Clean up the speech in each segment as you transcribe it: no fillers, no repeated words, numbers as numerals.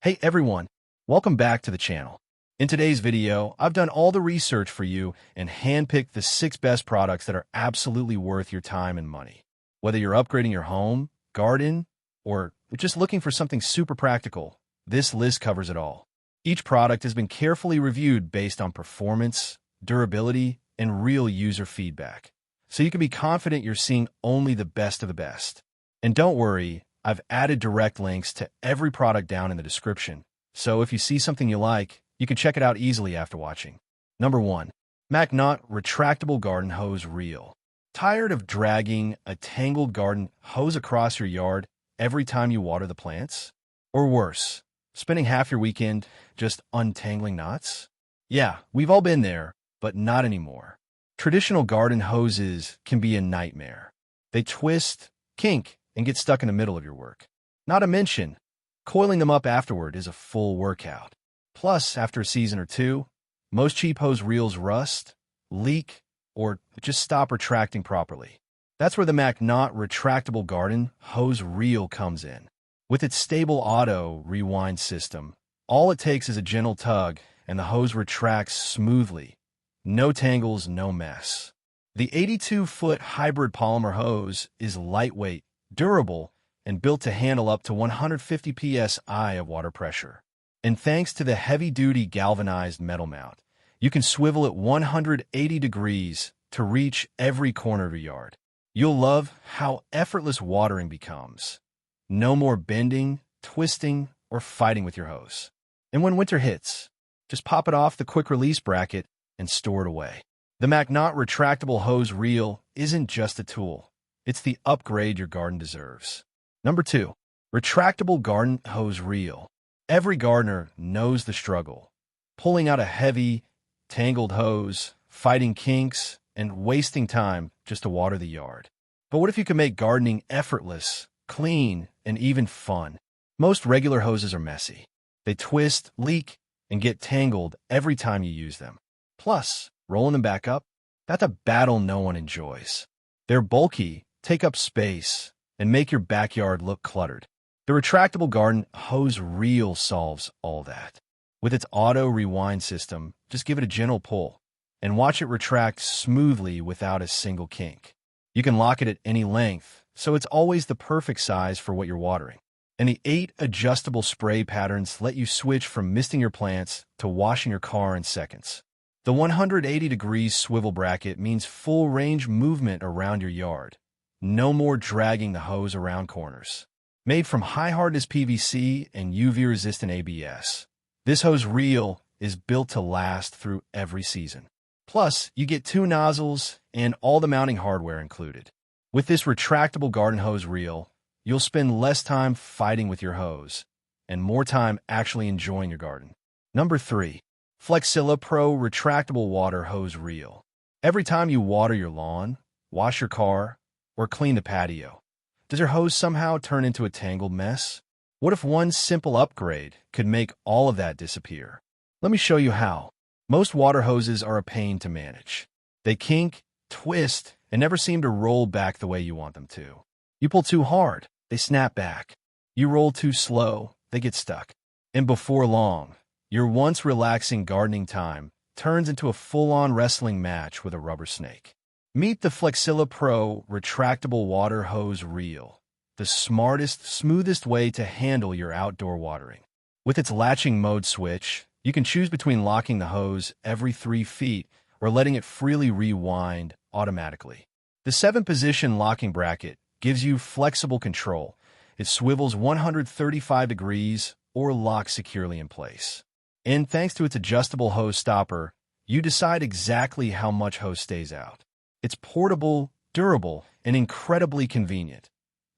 Hey everyone, welcome back to the channel. In today's video, I've done all the research for you and handpicked the 6 best products that are absolutely worth your time and money. Whether you're upgrading your home, garden, or just looking for something super practical, this list covers it all. Each product has been carefully reviewed based on performance, durability, and real user feedback, so you can be confident you're seeing only the best of the best. And don't worry, I've added direct links to every product down in the description, so if you see something you like, you can check it out easily after watching. Number 1. Macnaught Retractable Garden Hose Reel. Tired of dragging a tangled garden hose across your yard every time you water the plants? Or worse, spending half your weekend just untangling knots? Yeah, we've all been there, but not anymore. Traditional garden hoses can be a nightmare. They twist, kink, and get stuck in the middle of your work. Not to mention, coiling them up afterward is a full workout. Plus, after a season or two, most cheap hose reels rust, leak, or just stop retracting properly. That's where the Macnaught Retractable Garden Hose Reel comes in. With its stable auto rewind system, all it takes is a gentle tug and the hose retracts smoothly. No tangles, no mess. The 82-foot hybrid polymer hose is lightweight, durable, and built to handle up to 150 psi of water pressure. And thanks to the heavy-duty galvanized metal mount, you can swivel it 180 degrees to reach every corner of your yard. You'll love how effortless watering becomes. No more bending, twisting, or fighting with your hose. And when winter hits, just pop it off the quick-release bracket and store it away. The Macnaught Retractable Hose Reel isn't just a tool. It's the upgrade your garden deserves. Number 2. Retractable Garden Hose Reel. Every gardener knows the struggle. Pulling out a heavy, tangled hose, fighting kinks, and wasting time just to water the yard. But what if you could make gardening effortless, clean, and even fun? Most regular hoses are messy. They twist, leak, and get tangled every time you use them. Plus, rolling them back up, that's a battle no one enjoys. They're bulky, take up space, and make your backyard look cluttered. The Retractable Garden Hose Reel solves all that. With its auto rewind system, just give it a gentle pull and watch it retract smoothly without a single kink. You can lock it at any length, so it's always the perfect size for what you're watering. And the 8 adjustable spray patterns let you switch from misting your plants to washing your car in seconds. The 180 degrees swivel bracket means full range movement around your yard. No more dragging the hose around corners. Made from high-hardness PVC and UV-resistant ABS, this hose reel is built to last through every season. Plus, you get 2 nozzles and all the mounting hardware included. With this retractable garden hose reel, you'll spend less time fighting with your hose and more time actually enjoying your garden. Number 3. Flexzilla Pro Retractable Water Hose Reel. Every time you water your lawn, wash your car, or clean the patio, does your hose somehow turn into a tangled mess? What if one simple upgrade could make all of that disappear? Let me show you how. Most water hoses are a pain to manage. They kink, twist, and never seem to roll back the way you want them to. You pull too hard, they snap back. You roll too slow, they get stuck. And before long, your once relaxing gardening time turns into a full-on wrestling match with a rubber snake. Meet the Flexzilla Pro Retractable Water Hose Reel, the smartest, smoothest way to handle your outdoor watering. With its latching mode switch, you can choose between locking the hose every 3 feet or letting it freely rewind automatically. The 7-position locking bracket gives you flexible control. It swivels 135 degrees or locks securely in place. And thanks to its adjustable hose stopper, you decide exactly how much hose stays out. It's portable, durable, and incredibly convenient.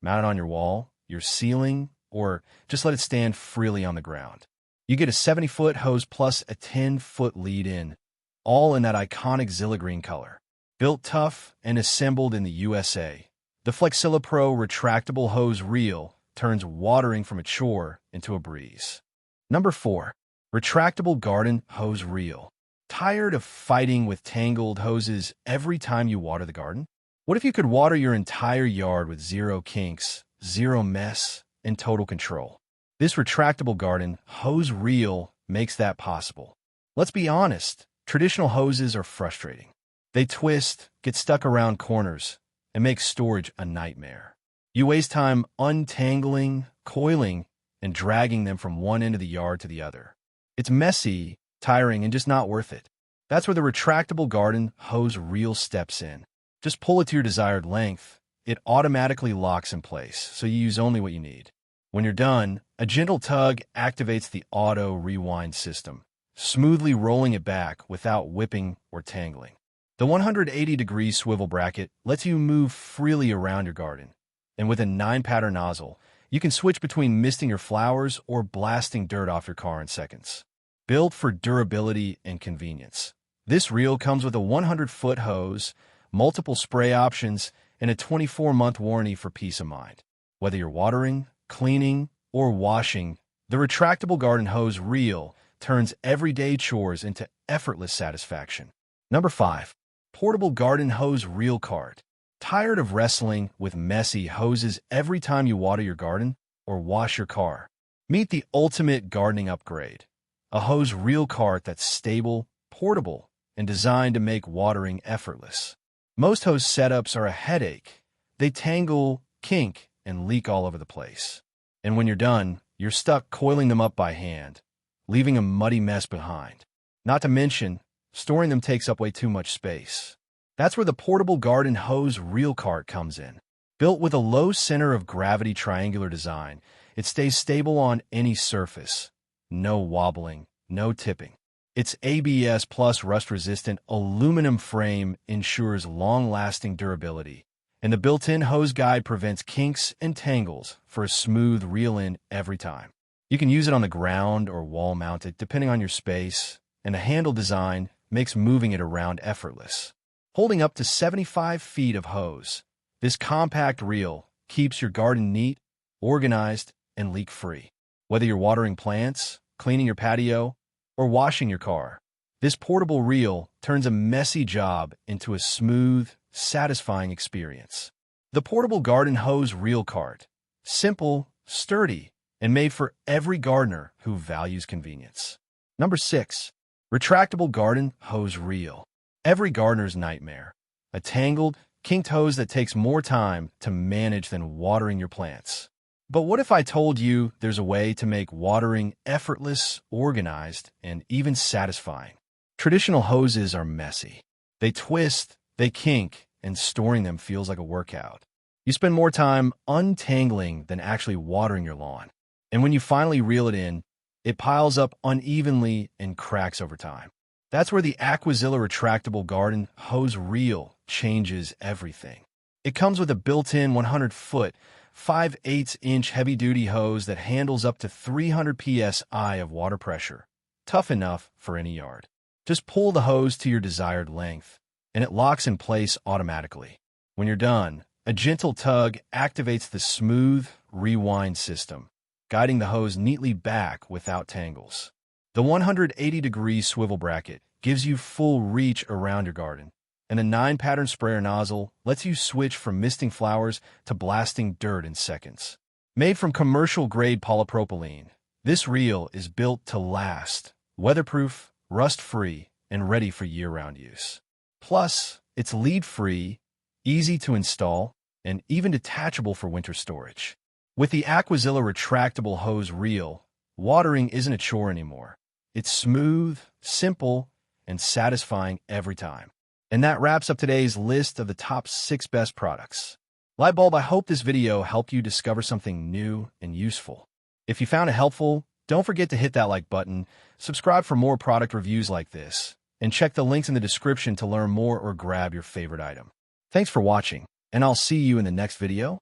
Mount it on your wall, your ceiling, or just let it stand freely on the ground. You get a 70-foot hose plus a 10-foot lead-in, all in that iconic Zilla green color. Built tough and assembled in the USA, the Flexzilla Pro Retractable Hose Reel turns watering from a chore into a breeze. Number 4. Retractable Garden Hose Reel. Tired of fighting with tangled hoses every time you water the garden? What if you could water your entire yard with zero kinks, zero mess, and total control? This retractable garden hose reel makes that possible. Let's be honest, traditional hoses are frustrating. They twist, get stuck around corners, and make storage a nightmare. You waste time untangling, coiling, and dragging them from one end of the yard to the other. It's messy, tiring, and just not worth it. That's where the retractable garden hose reel steps in. Just pull it to your desired length. It automatically locks in place, so you use only what you need. When you're done, a gentle tug activates the auto rewind system, smoothly rolling it back without whipping or tangling. The 180-degree swivel bracket lets you move freely around your garden, and with a 9-pattern nozzle, you can switch between misting your flowers or blasting dirt off your car in seconds. Built for durability and convenience, this reel comes with a 100-foot hose, multiple spray options, and a 24-month warranty for peace of mind. Whether you're watering, cleaning, or washing, the retractable garden hose reel turns everyday chores into effortless satisfaction. Number 5. Portable garden hose reel cart. Tired of wrestling with messy hoses every time you water your garden or wash your car? Meet the ultimate gardening upgrade. A hose reel cart that's stable, portable, and designed to make watering effortless. Most hose setups are a headache. They tangle, kink, and leak all over the place. And when you're done, you're stuck coiling them up by hand, leaving a muddy mess behind. Not to mention, storing them takes up way too much space. That's where the portable garden hose reel cart comes in. Built with a low center of gravity triangular design, it stays stable on any surface. No wobbling, no tipping. Its ABS plus rust-resistant aluminum frame ensures long-lasting durability, and the built-in hose guide prevents kinks and tangles for a smooth reel-in every time. You can use it on the ground or wall-mounted, depending on your space, and the handle design makes moving it around effortless. Holding up to 75 feet of hose, this compact reel keeps your garden neat, organized, and leak-free. Whether you're watering plants, cleaning your patio, or washing your car, this portable reel turns a messy job into a smooth, satisfying experience. The portable garden hose reel cart. Simple, sturdy, and made for every gardener who values convenience. Number 6. Retractable garden hose reel. Every gardener's nightmare. A tangled, kinked hose that takes more time to manage than watering your plants. But what if I told you there's a way to make watering effortless, organized, and even satisfying? Traditional hoses are messy. They twist, they kink, and storing them feels like a workout. You spend more time untangling than actually watering your lawn. And when you finally reel it in, it piles up unevenly and cracks over time. That's where the AQUAZILLA retractable garden hose reel changes everything. It comes with a built-in 100-foot, 5/8-inch heavy-duty hose that handles up to 300 psi of water pressure, tough enough for any yard. Just pull the hose to your desired length, and it locks in place automatically. When you're done, a gentle tug activates the smooth rewind system, guiding the hose neatly back without tangles. The 180-degree swivel bracket gives you full reach around your garden, and the 9-pattern sprayer nozzle lets you switch from misting flowers to blasting dirt in seconds. Made from commercial-grade polypropylene, this reel is built to last, weatherproof, rust-free, and ready for year-round use. Plus, it's lead-free, easy to install, and even detachable for winter storage. With the AQUAZILLA retractable hose reel, watering isn't a chore anymore. It's smooth, simple, and satisfying every time. And that wraps up today's list of the top 6 best products. Lightbulb, I hope this video helped you discover something new and useful. If you found it helpful, don't forget to hit that like button, subscribe for more product reviews like this, and check the links in the description to learn more or grab your favorite item. Thanks for watching, and I'll see you in the next video.